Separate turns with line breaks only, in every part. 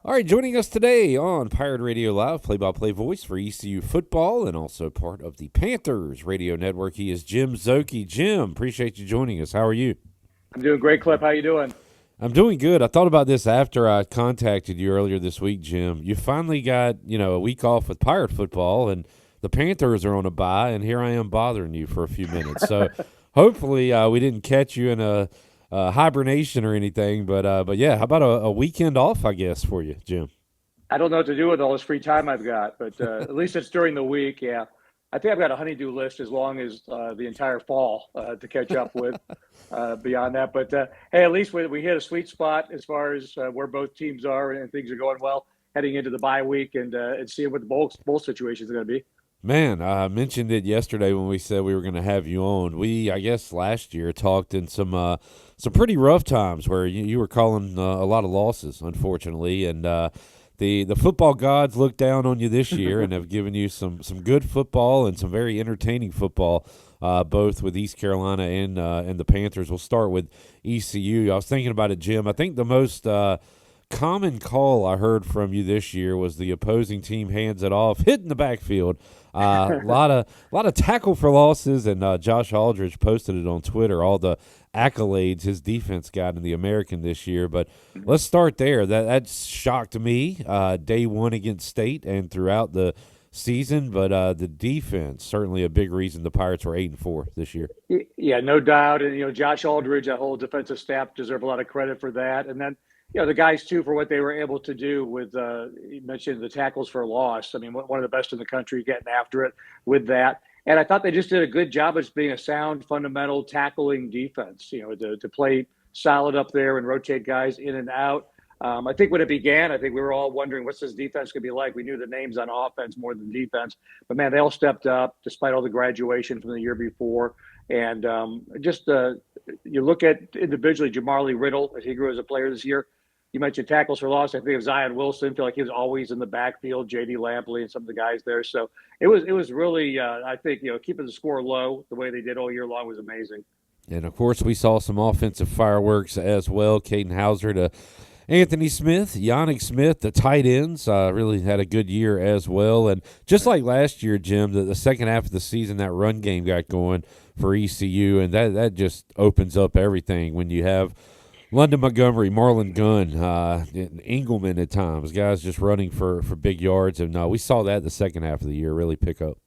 All right, joining us today on Pirate Radio Live, play-by-play voice for ECU football and also part of the Panthers radio network. He is Jim Szoke. Jim, appreciate you joining us. How are you?
I'm doing great, Clip. How you doing?
I'm doing good. I thought about this after I contacted you earlier this week, Jim. You finally got, a week off with Pirate football, and the Panthers are on a bye, and here I am bothering you for a few minutes. So hopefully we didn't catch you in a hibernation or anything, but yeah, how about a weekend off, I guess, for you, Jim?
I don't know what to do with all this free time I've got, but at least it's during the week. Yeah, I think I've got a honeydew list as long as the entire fall to catch up with. Beyond that, but hey, at least we hit a sweet spot as far as where both teams are and things are going well heading into the bye week and seeing what the bowl situations are going to be.
Man, I mentioned it yesterday when we said we were going to have you on. We, I guess, last year talked in some pretty rough times where you were calling a lot of losses, unfortunately, and the football gods looked down on you this year and have given you some good football and some very entertaining football, both with East Carolina and the Panthers. We'll start with ECU. I was thinking about it, Jim. I think the most common call I heard from you this year was the opposing team hands it off, hitting the backfield. A lot of tackle for losses, and Josh Aldridge posted it on Twitter. All the accolades his defense got in the American this year. But let's start there. That shocked me day one against State and throughout the season. But the defense certainly a big reason the Pirates were 8-4 this year.
Yeah, no doubt. And Josh Aldridge, that whole defensive staff deserve a lot of credit for that. And then the guys too for what they were able to do with you mentioned the tackles for loss. I mean, one of the best in the country getting after it with that. And I thought they just did a good job of being a sound, fundamental tackling defense. To play solid up there and rotate guys in and out. I think when it began, I think we were all wondering what's this defense going to be like. We knew the names on offense more than defense, but man, they all stepped up despite all the graduation from the year before. And you look at individually, Jamarly Riddle as he grew as a player this year. You mentioned tackles for loss. I think of Zion Wilson. Feel like he was always in the backfield. J.D. Lampley and some of the guys there. So it was really I think keeping the score low the way they did all year long was amazing.
And of course, we saw some offensive fireworks as well. Caden Hauser to Anthony Smith, Yannick Smith, the tight ends, really had a good year as well. And just like last year, Jim, the second half of the season, that run game got going for ECU, and that just opens up everything when you have London Montgomery, Marlon Gunn, Engelman at times, guys just running for big yards. And we saw that the second half of the year really pick up.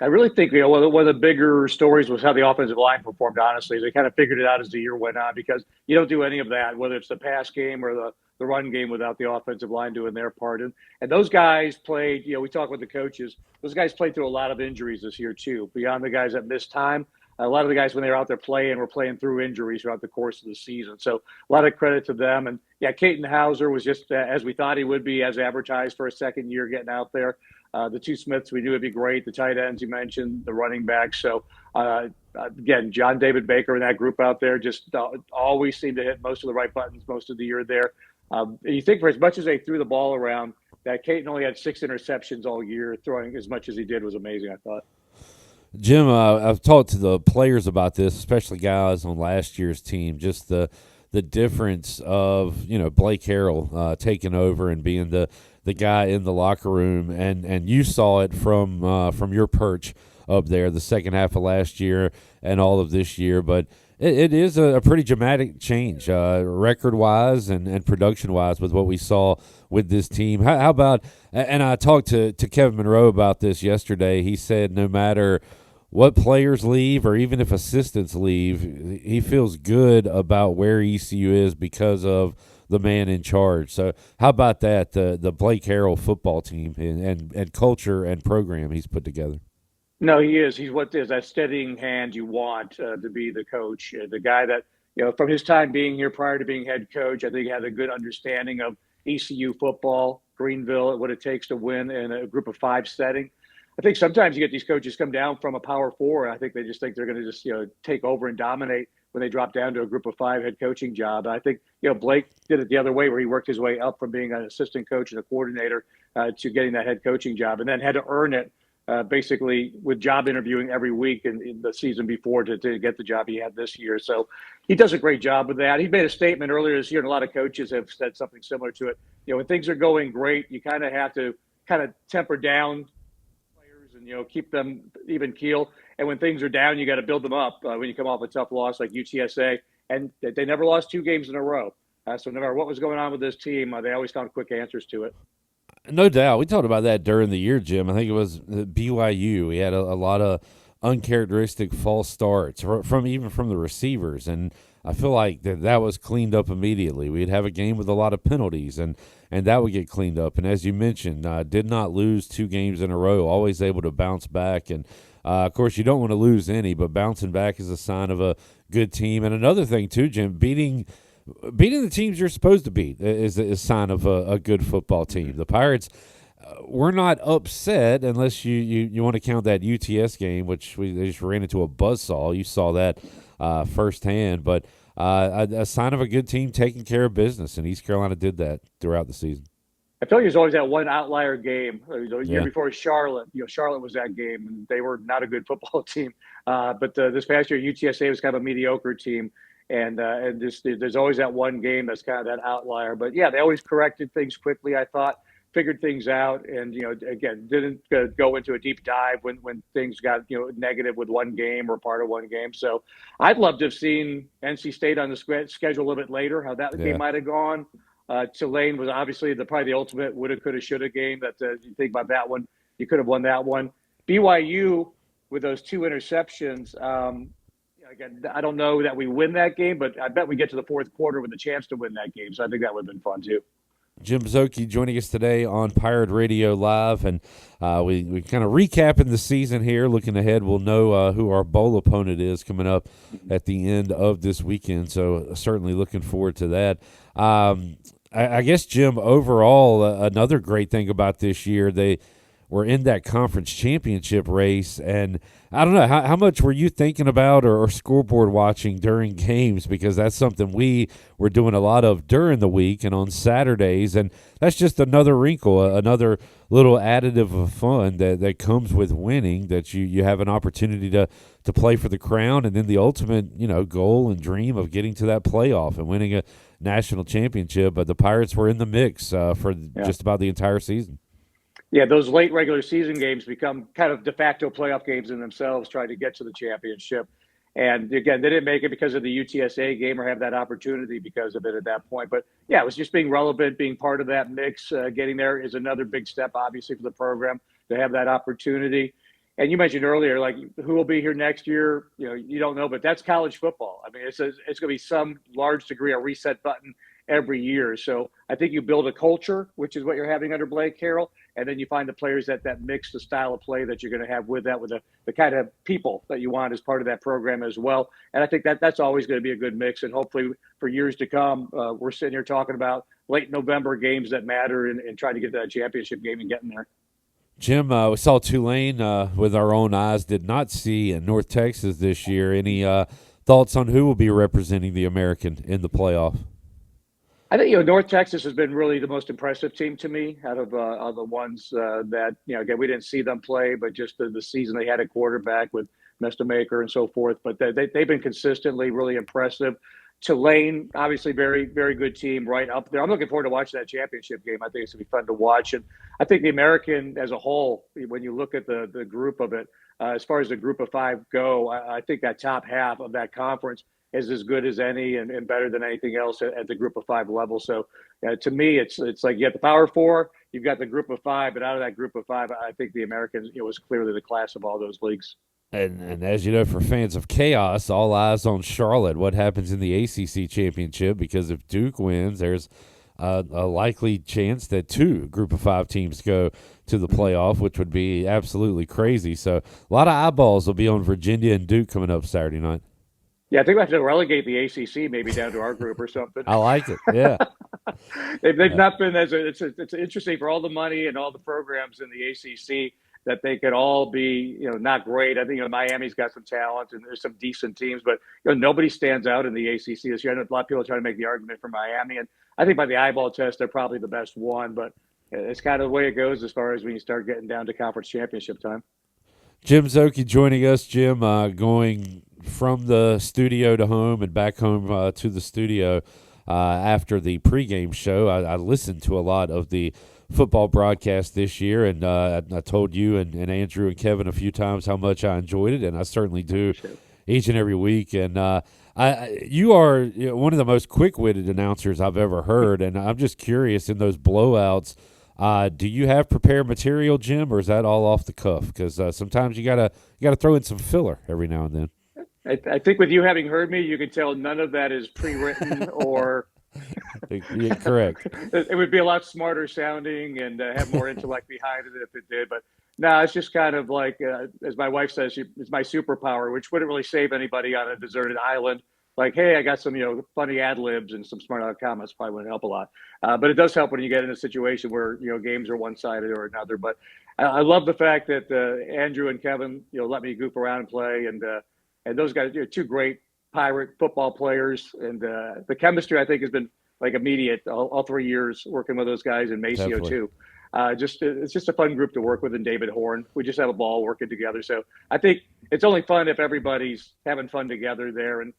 I really think one of the bigger stories was how the offensive line performed. Honestly, they kind of figured it out as the year went on because you don't do any of that, whether it's the pass game or the run game, without the offensive line doing their part. And those guys played. We talk with the coaches. Those guys played through a lot of injuries this year too. Beyond the guys that missed time, a lot of the guys when they were out there playing were playing through injuries throughout the course of the season. So a lot of credit to them. And yeah, Caden Hauser was just as we thought he would be, as advertised for a second year getting out there. The two Smiths, we knew would be great. The tight ends you mentioned, the running backs. So, again, John David Baker and that group out there just always seemed to hit most of the right buttons most of the year there. And you think for as much as they threw the ball around, that Caton only had 6 interceptions all year. Throwing as much as he did was amazing, I thought.
Jim, I've talked to the players about this, especially guys on last year's team, just the difference of Blake Harrell taking over and being the guy in the locker room, and you saw it from your perch up there the second half of last year and all of this year. But it is a pretty dramatic change, record-wise and production-wise, with what we saw with this team. How about – and I talked to Kevin Monroe about this yesterday. He said no matter what players leave or even if assistants leave, he feels good about where ECU is because of the man in charge. So how about that, the Blake Harrell football team and culture and program he's put together?
No, he is. He's what is that steadying hand you want to be the coach, the guy that from his time being here prior to being head coach. I think he had a good understanding of ECU football, Greenville, what it takes to win in a group of 5 setting. I think sometimes you get these coaches come down from a Power 4, and I think they just think they're going to just take over and dominate when they drop down to a group of 5 head coaching job. And I think Blake did it the other way, where he worked his way up from being an assistant coach and a coordinator to getting that head coaching job, and then had to earn it basically with job interviewing every week in the season before to get the job he had this year. So he does a great job with that. He made a statement earlier this year, and a lot of coaches have said something similar to it. When things are going great, you kind of have to kind of temper down players and keep them even keel. And when things are down, you got to build them up. When you come off a tough loss like UTSA, and they never lost 2 games in a row. So no matter what was going on with this team, they always found quick answers to it.
No doubt. We talked about that during the year, Jim. I think it was BYU. We had a lot of uncharacteristic false starts from the receivers, and I feel like that was cleaned up immediately. We'd have a game with a lot of penalties, and that would get cleaned up. And as you mentioned, did not lose 2 games in a row. Always able to bounce back, and of course, you don't want to lose any, but bouncing back is a sign of a good team. And another thing too, Jim, beating the teams you're supposed to beat is a sign of a good football team. The Pirates were not upset unless you want to count that UTS game, which they just ran into a buzzsaw. You saw that firsthand, but a sign of a good team taking care of business, and East Carolina did that throughout the season.
I feel like there's always that one outlier game. The year
Yeah.
before Charlotte, Charlotte was that game, and they were not a good football team. But this past year, UTSA was kind of a mediocre team, and just there's always that one game that's kind of that outlier. But yeah, they always corrected things quickly. I thought figured things out, and again didn't go into a deep dive when things got negative with one game or part of one game. So I'd love to have seen NC State on the schedule a little bit later. How that game might have gone. Tulane was obviously probably the ultimate woulda, coulda, shoulda game. That you think about that one, you could have won that one. BYU with those 2 interceptions. Again, I don't know that we win that game, but I bet we get to the fourth quarter with a chance to win that game. So I think that would have been fun too.
Jim Szoke joining us today on Pirate Radio Live, and we kind of recapping the season here. Looking ahead, we'll know who our bowl opponent is coming up at the end of this weekend. So certainly looking forward to that. I guess, Jim, overall, another great thing about this year, they were in that conference championship race, and I don't know, how much were you thinking about or scoreboard watching during games, because that's something we were doing a lot of during the week and on Saturdays, and that's just another wrinkle, another little additive of fun that comes with winning, that you have an opportunity to play for the crown, and then the ultimate goal and dream of getting to that playoff and winning a national championship. But the Pirates were in the mix for just about the entire season.
Yeah, those late regular season games become kind of de facto playoff games in themselves, trying to get to the championship. And again, they didn't make it because of the UTSA game or have that opportunity because of it at that point. But yeah, it was just being relevant, being part of that mix. Getting there is another big step, obviously, for the program to have that opportunity. And you mentioned earlier, like, who will be here next year? You don't know, but that's college football. I mean, it's going to be some large degree of reset button every year. So I think you build a culture, which is what you're having under Blake Harrell, and then you find the players that mix the style of play that you're going to have with that, with the kind of people that you want as part of that program as well. And I think that's always going to be a good mix. And hopefully for years to come, we're sitting here talking about late November games that matter and trying to get that championship game and getting there.
Jim, we saw Tulane with our own eyes, did not see in North Texas this year. Any thoughts on who will be representing the American in the playoff?
I think North Texas has been really the most impressive team to me out of the ones that again, we didn't see them play, but just the season they had at quarterback with Mestamaker and so forth. But they've been consistently really impressive. Tulane, obviously, very very good team right up there. I'm looking forward to watching that championship game. I think it's gonna be fun to watch, and I think the American as a whole, when you look at the group of it, as far as the group of five go, I think that top half of that conference is as good as any and better than anything else at the group of five level. So to me, it's like you got the Power Four, you've got the group of five, but out of that group of five, I think the Americans was clearly the class of all those leagues.
And as you know, for fans of chaos, all eyes on Charlotte. What happens in the ACC championship? Because if Duke wins, there's a likely chance that 2 group of 5 teams go to the playoff, which would be absolutely crazy. So a lot of eyeballs will be on Virginia and Duke coming up Saturday night.
Yeah, I think we have to relegate the ACC maybe down to our group or something.
I like it. Yeah.
They've not been it's interesting for all the money and all the programs in the ACC that they could all be, not great. I think Miami's got some talent and there's some decent teams, but nobody stands out in the ACC this year. I know a lot of people are trying to make the argument for Miami, and I think by the eyeball test, they're probably the best one. But it's kind of the way it goes as far as when you start getting down to conference championship time.
Jim Szoke joining us. Jim, going from the studio to home and back home to the studio after the pregame show. I listened to a lot of the football broadcast this year, and I told you and Andrew and Kevin a few times how much I enjoyed it, and I certainly do
Appreciate it.
each and every week. And you are one of the most quick-witted announcers I've ever heard, and I'm just curious in those blowouts. Do you have prepared material, Jim, or is that all off the cuff? Because sometimes you gotta throw in some filler every now and then.
I think with you having heard me, you can tell none of that is pre-written or
Yeah, correct.
it would be a lot smarter sounding and have more intellect behind it if it did. But no, it's just kind of like, as my wife says, it's my superpower, which wouldn't really save anybody on a deserted island. Like, hey, I got some, funny ad libs and some smart aleck comments. Probably wouldn't help a lot, but it does help when you get in a situation where games are one sided or another. But I love the fact that Andrew and Kevin, let me goof around and play, and those guys, two great Pirate football players, and the chemistry I think has been like immediate all 3 years working with those guys and Maceo
Definitely.
too. It's just a fun group to work with, and David Horn. We just have a ball working together. So I think it's only fun if everybody's having fun together there. And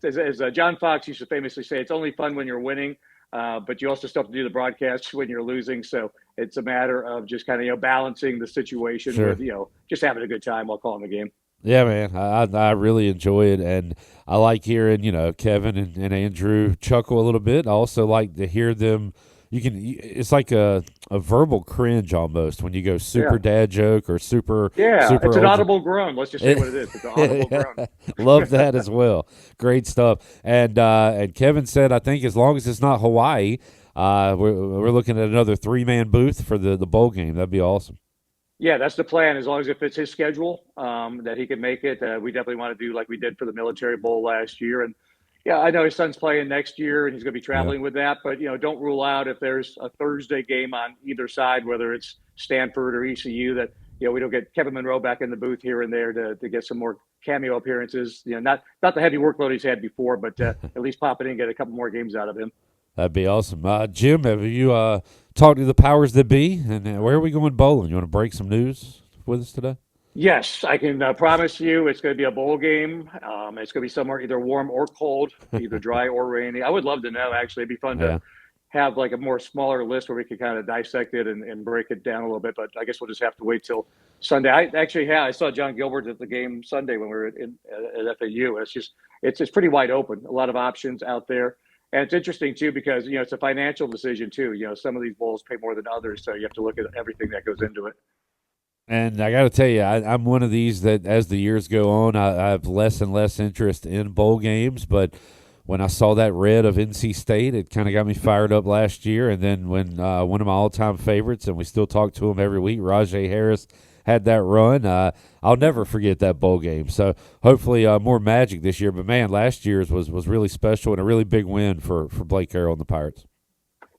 as John Fox used to famously say, it's only fun when you're winning, but you also still have to do the broadcast when you're losing. So it's a matter of just kind of balancing the situation
Sure.
with just having a good time while calling the game.
Yeah, man, I really enjoy it, and I like hearing Kevin and Andrew chuckle a little bit. I also like to hear them. It's like a verbal cringe almost when you go super
Yeah.
dad joke or super
Yeah,
super
it's an
old.
audible groan. Let's just say what it is. It's an audible groan.
Love that as well. Great stuff. And Kevin said, I think as long as it's not Hawaii, we're looking at another 3-man booth for the bowl game. That'd be awesome.
Yeah, that's the plan. As long as it fits his schedule, that he can make it. We definitely want to do like we did for the Military Bowl last year. And yeah, I know his son's playing next year, and he's going to be
Yeah.
traveling with that. But don't rule out if there's a Thursday game on either side, whether it's Stanford or ECU, that we don't get Kevin Monroe back in the booth here and there to get some more cameo appearances. Not the heavy workload he's had before, but at least pop it in and get a couple more games out of him.
That'd be awesome. Jim, have you talked to the powers that be? And where are we going bowling? You want to break some news with us today?
Yes, I can promise you it's going to be a bowl game. It's going to be somewhere either warm or cold, either dry or rainy. I would love to know, actually. It'd be fun to
Yeah.
have like a more smaller list where we could kind of dissect it and break it down a little bit. But I guess we'll just have to wait till Sunday. I saw John Gilbert at the game Sunday when we were at FAU. It's pretty wide open. A lot of options out there. And it's interesting too because it's a financial decision too. Some of these bowls pay more than others, so you have to look at everything that goes into it.
And I got to tell you, I'm one of these that as the years go on, I have less and less interest in bowl games. But when I saw that red of NC State, it kind of got me fired up last year. And then when one of my all-time favorites, and we still talk to him every week, Rajay Harris, had that run, I'll never forget that bowl game. So hopefully more magic this year. But, man, last year's was really special and a really big win for Blake Carroll and the Pirates.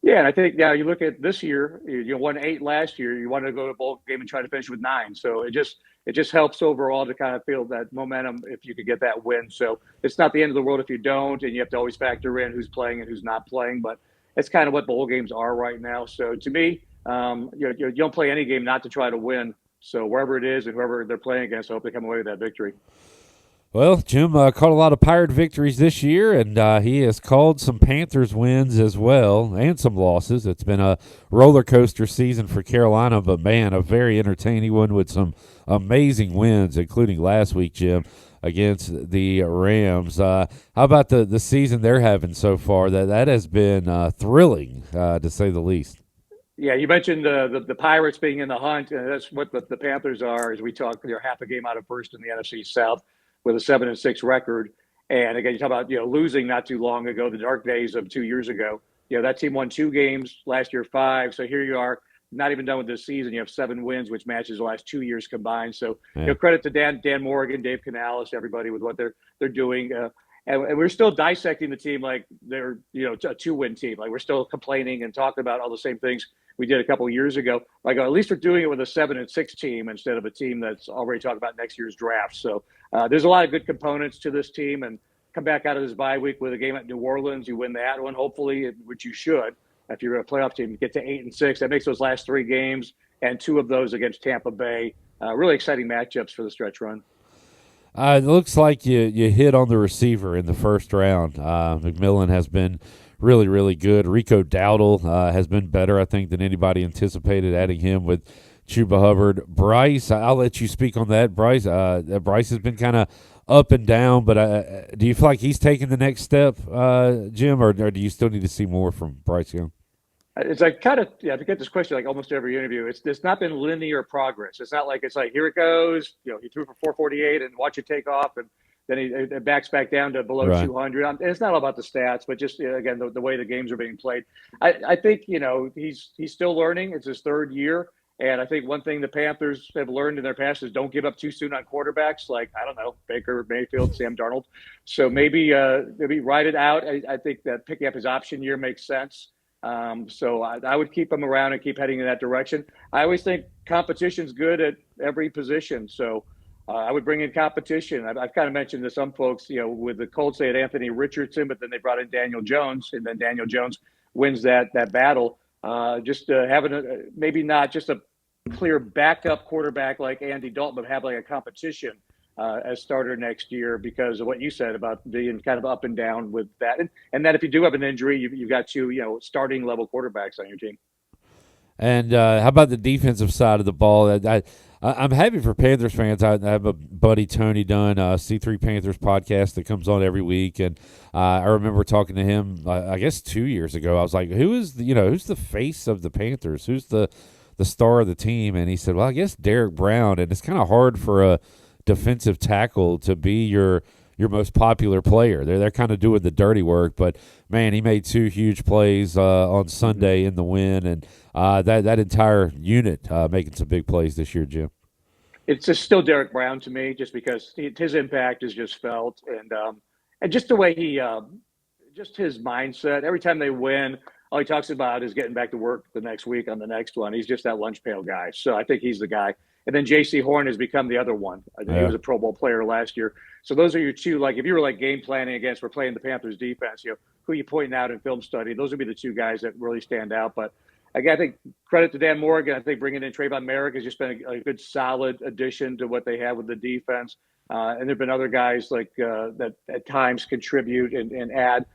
Yeah, and I think now you look at this year, you won 8 last year. You wanted to go to a bowl game and try to finish with 9. So it just helps overall to kind of feel that momentum if you could get that win. So it's not the end of the world if you don't, and you have to always factor in who's playing and who's not playing. But it's kind of what bowl games are right now. So to me, you don't play any game not to try to win. So wherever it is and whoever they're playing against, I hope they come away with that victory.
Well, Jim caught a lot of Pirate victories this year, and he has called some Panthers wins as well and some losses. It's been a roller coaster season for Carolina, but, man, a very entertaining one with some amazing wins, including last week, Jim, against the Rams. How about the season they're having so far? That has been thrilling, to say the least.
Yeah, you mentioned the Pirates being in the hunt, and that's what the Panthers are. As we talk, they're half a game out of first in the NFC South with a 7-6 record. And again, you talk about losing not too long ago, the dark days of 2 years ago. That team won 2 games last year, 5. So here you are, not even done with this season. You have 7 wins, which matches the last 2 years combined. So
Yeah.
credit to Dan Morgan, Dave Canales, everybody with what they're doing. And we're still dissecting the team like they're a 2-win team. Like we're still complaining and talking about all the same things we did a couple of years ago. Like at least we're doing it with a 7-6 team instead of a team that's already talking about next year's draft. So there's a lot of good components to this team, and come back out of this bye week with a game at New Orleans. You win that one, hopefully, which you should. If you're a playoff team, get to 8-6. That makes those last 3 games, and 2 of those against Tampa Bay. really exciting matchups for the stretch run.
It looks like you hit on the receiver in the first round. McMillan has been really, really good. Rico Dowdle has been better, I think, than anybody anticipated, adding him with Chuba Hubbard. Bryce, I'll let you speak on that. Bryce has been kind of up and down, but do you feel like he's taking the next step, Jim, or do you still need to see more from Bryce Young?
It's like kind of I get this question like almost every interview. It's not been linear progress. It's not like it's like here it goes. He threw for 448 and watch it take off, and then he backs back down to below
Right.
200. And it's not all about the stats, but just again the way the games are being played. I think he's still learning. It's his third year, and I think one thing the Panthers have learned in their past is don't give up too soon on quarterbacks. Like I don't know Baker Mayfield, Sam Darnold. So maybe ride it out. I think that picking up his option year makes sense. So I would keep him around and keep heading in that direction. I always think competition's good at every position. So I would bring in competition. I've kind of mentioned to some folks, with the Colts, they had Anthony Richardson, but then they brought in Daniel Jones, and then Daniel Jones wins that battle. Just having maybe not just a clear backup quarterback like Andy Dalton, but have like a competition as starter next year because of what you said about being kind of up and down with that. And that if you do have an injury, you've got two, starting level quarterbacks on your team.
And how about the defensive side of the ball? I'm happy for Panthers fans. I have a buddy, Tony Dunn, C3 Panthers podcast that comes on every week. And I remember talking to him, I guess 2 years ago. I was like, who's the face of the Panthers? Who's the star of the team? And he said, well, I guess Derek Brown. And it's kind of hard for a defensive tackle to be your most popular player. They're kind of doing the dirty work, but man, he made two huge plays on Sunday in the win, and that entire unit making some big plays this year, Jim.
It's just still Derek Brown to me, just because his impact is just felt, and just the way he, just his mindset. Every time they win, all he talks about is getting back to work the next week on the next one. He's just that lunch pail guy. So I think he's the guy. And then J.C. Horn has become the other one. I think he was a Pro Bowl player last year. So those are your two. Like if you were like game planning we're playing the Panthers defense, who are you pointing out in film study? Those would be the two guys that really stand out. But again, I think credit to Dan Morgan. I think bringing in Trayvon Merrick has just been a good, solid addition to what they have with the defense. And there've been other guys like that at times contribute and add.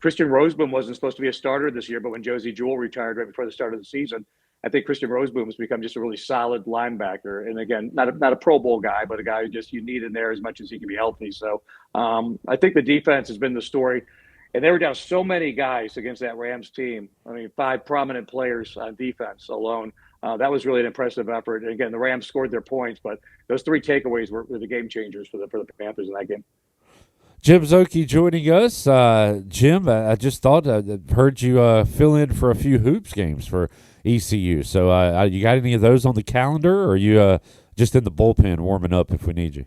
Christian Roseboom wasn't supposed to be a starter this year, but when Josie Jewell retired right before the start of the season, I think Christian Roseboom has become just a really solid linebacker. And again, not a Pro Bowl guy, but a guy who just you need in there as much as he can be healthy. So I think the defense has been the story. And they were down so many guys against that Rams team. I mean, 5 prominent players on defense alone. That was really an impressive effort. And again, the Rams scored their points, but those 3 takeaways were the game changers for the Panthers in that game.
Jim Szoke joining us. Jim, I just thought I heard you fill in for a few hoops games for ECU. So you got any of those on the calendar, or are you just in the bullpen warming up if we need you?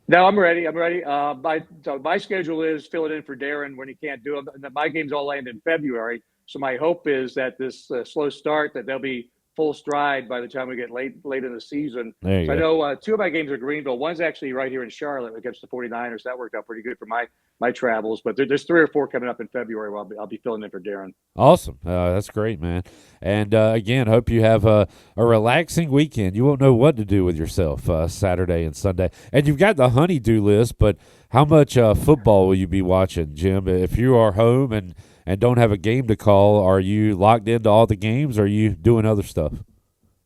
No, I'm ready. My schedule is filling in for Darren when he can't do them. My games all land in February. So my hope is that this slow start, that they'll be full stride by the time we get late in the season.
There you go.
I know 2 of my games are Greenville. One's actually right here in Charlotte against the 49ers. That worked out pretty good for my travels. But there's 3 or 4 coming up in February where I'll be filling in for Darren.
Awesome. That's great, man. And again, hope you have a relaxing weekend. You won't know what to do with yourself Saturday and Sunday. And you've got the honey-do list, but how much football will you be watching, Jim? If you are home and don't have a game to call, are you locked into all the games, or are you doing other stuff?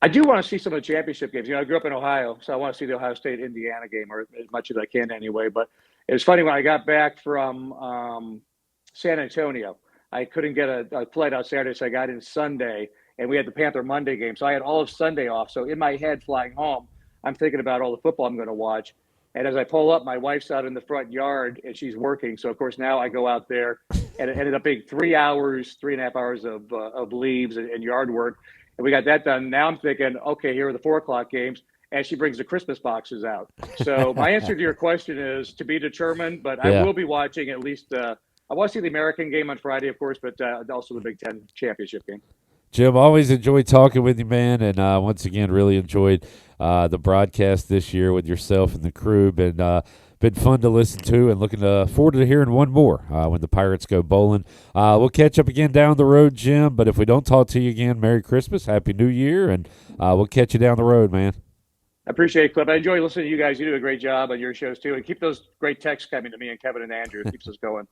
I do want to see some of the championship games. I grew up in Ohio, so I want to see the Ohio State-Indiana game, or as much as I can anyway. But it was funny, when I got back from San Antonio, I couldn't get a flight out Saturday, so I got in Sunday, and we had the Panther Monday game. So I had all of Sunday off. So in my head, flying home, I'm thinking about all the football I'm going to watch. And as I pull up, my wife's out in the front yard, and she's working. So, of course, now I go out there, and it ended up being 3.5 hours of leaves and yard work. And we got that done. Now I'm thinking, okay, here are the 4 o'clock games, and she brings the Christmas boxes out. So my answer to your question is to be determined, but I will be watching at least I want to see the American game on Friday, of course, but also the Big Ten championship game.
Jim, always enjoyed talking with you, man, and once again, really enjoyed the broadcast this year with yourself and the crew. Been fun to listen to, and looking forward to hearing one more when the Pirates go bowling. We'll catch up again down the road, Jim, but if we don't talk to you again, Merry Christmas, Happy New Year, and we'll catch you down the road, man.
I appreciate it, Clip. I enjoy listening to you guys. You do a great job on your shows too, and keep those great texts coming to me and Kevin and Andrew. It keeps us going.